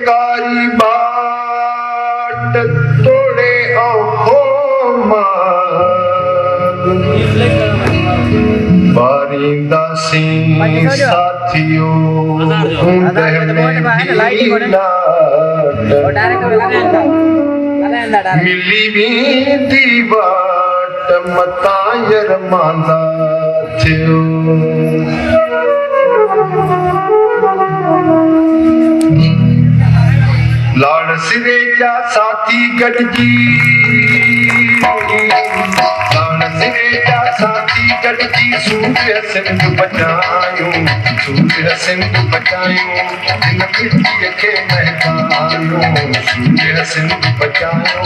कारी बाट तोड़े औखो बारिंदा सिंह साथियों मिली भी दीवाट मतायर मांदा थियो लाड़ सिरे जा साथी गॾजी लाड़ सिरे जा साथी गॾजी सूर्य सिंध बचायो सूर्य सिंध बचायो हिन मिट्टीअ खे महकायो सूर्य सिंध बचायो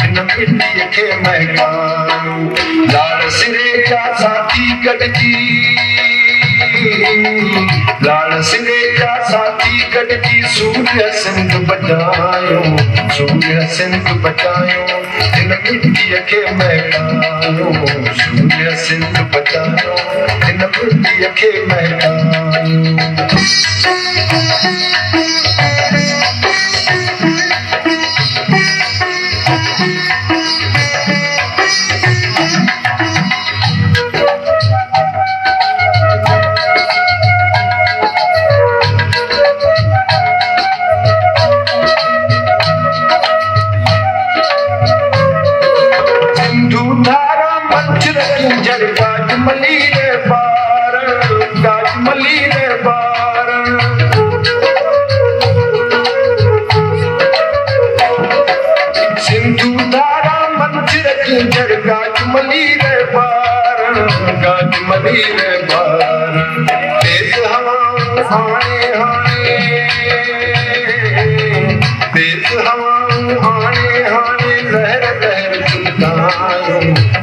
हिन मिट्टीअ खे महकायो लाड़ सिरे जा साथी गॾजी लाड़ सिरे जा साथी गॾजी सूर्य सिंध बचायो सूर्य सिंध बचायो हिन मिट्टीअ खे महकायो सूर्य सिंध बचायो हिन मिट्टीअ खे महकायो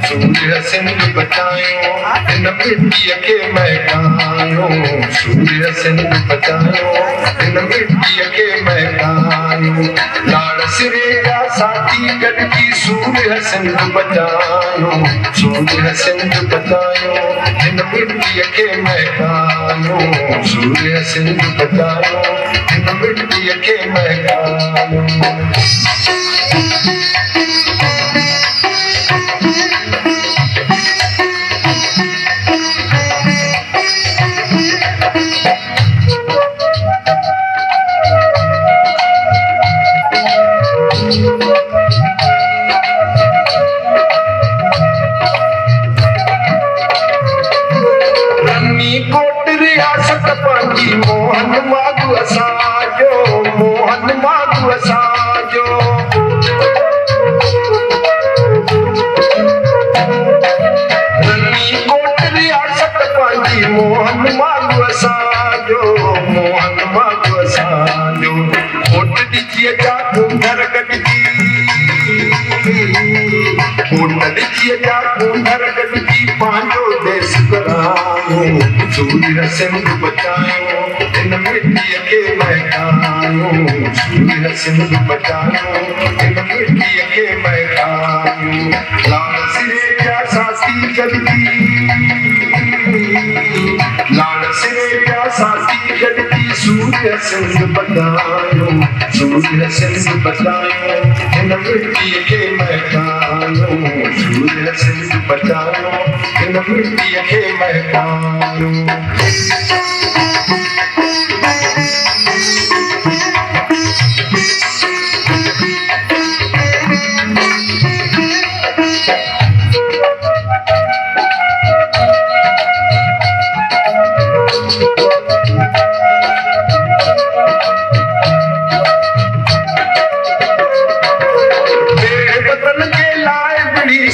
सूर्य सिंध बचायो हिन मिट्टीअ खे महकायो सूर्य सिंध बचायो हिन मिट्टीअ खे महकायो लाड़ सिरे जा साथी गॾजी सूर्य सिंध बचायो सूर्य सिंध बचायो हिन मिट्टीअ खे महकायो सूर्य सिंध बचायो हिन मिट्टीअ खे महकायो मोहन माधु असांजो मोहन माधु असांजो रनी कोट रियासत पंहिंजी मोहन माधु असांजो मोहन माधु असांजो कोट ॾिजीअ जा कुंडर गॾजी कोट ॾिजीअ जा कुंडर गॾजी पंहिंजो देश करायो सूर्य सिंध बचायो हिन मिट्टीअ खे महकायो सूर्य सिंध बचायो हिन मिट्टीअ खे महकायो लाड़ सिरे जा साथी गॾजी लाड़ सिरे जा साथी गॾजी सूर्य सिंध बचायो सूर्य सिंध बचायो हिन मिट्टीअ खे महकायो सूर्य सिंध बचायो हिन मिट्टीअ खे महकायो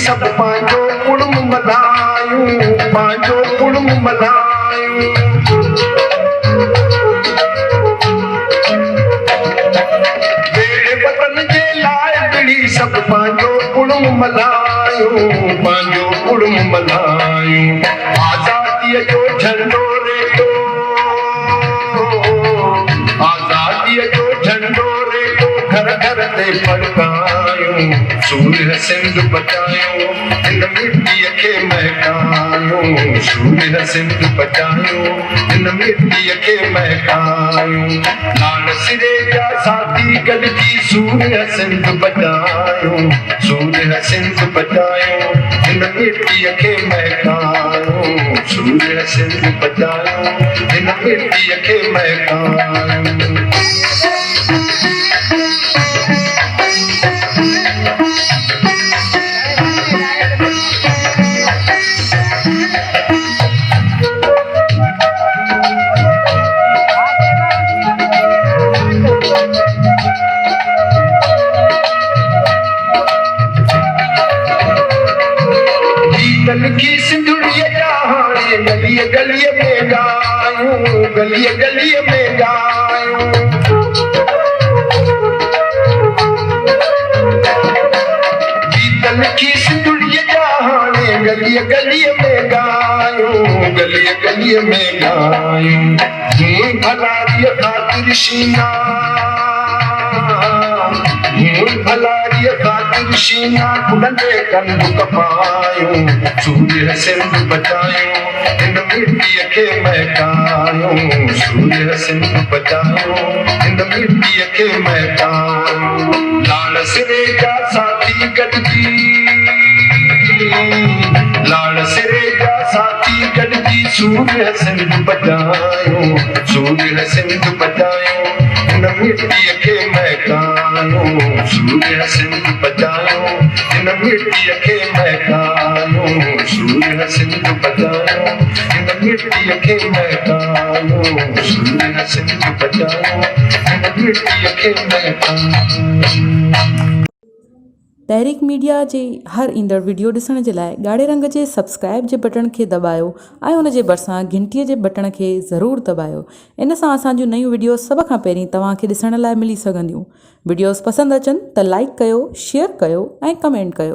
सब पांचो कुड़म मल्हायूं पांचो कुड़म मल्हायूं मेरे वतन जे लाइ बिड़ी सब पांचो कुड़म मल्हायूं पांचो कुड़म मल्हायूं आज़ादीअ जो झंडो रेटो आज़ादीअ जो झंडो रेटो घर घर ते फड़कायूं सूर्य सिंध बचायो हिन मिट्टीअ खे महकायो बचायूं सूर्य सिंध बचायूं हिन मिटीअ खे महकायूं लाल सिरे जा साथी गॾिजी सूर्य सिंध बचायूं सूर्य सिंध बचायूं हिन मिटीअ खे महकायूं सूर्य सिंध बचायूं हिन मिटीअ खे महकायूं की सिंधुड़िया हाणे गलीअ गलीअ में गायूं गलीअ गलीअ में गायूं गीतन की सिंधुड़िया हाणे गलीअ गलीअ में गायूं गलीअ गलीअ में गायूं भलारीअ ख़ातिर शीना भलारीअ ख़ातिर शीना कुॾंदे कंदु कपायूं सूर्य सिंध बचायूं हिन मिटीअ खे महकायूं सूर्य सिंध बचायूं हिन मिटीअ खे महकायूं लाल सिरे जा साथी गॾिजी लाल सिरे जा साथी गॾिजी सूर्य सिंध बचायूं सूर्य सिंध बचायूं हिन मिटीअ खे महकायूं सूर्य सिंध बचायूं हिन मिटीअ खे महकायूं सूर्य सिंध बचायूं हिन मिटीअ खे महकायूं सूर्य सिंध बचायूं हिन मिटीअ खे महकायूं। तहरीक मीडिया जे हर ईंदड़ वीडियो ॾिसण जे लाइ ॻाढ़े रंग जे सब्सक्राइब जे बटन खे दॿायो ऐं उन जे भरिसां घंटीअ जे बटन खे ज़रूरु दॿायो। इन सां असांजूं नयूं वीडियो सभ खां पहिरीं तव्हांखे ॾिसण लाइ मिली सघंदियूं। वीडियोस पसंदि अचनि त लाइक कयो, शेयर कयो ऐं कमेंट कयो।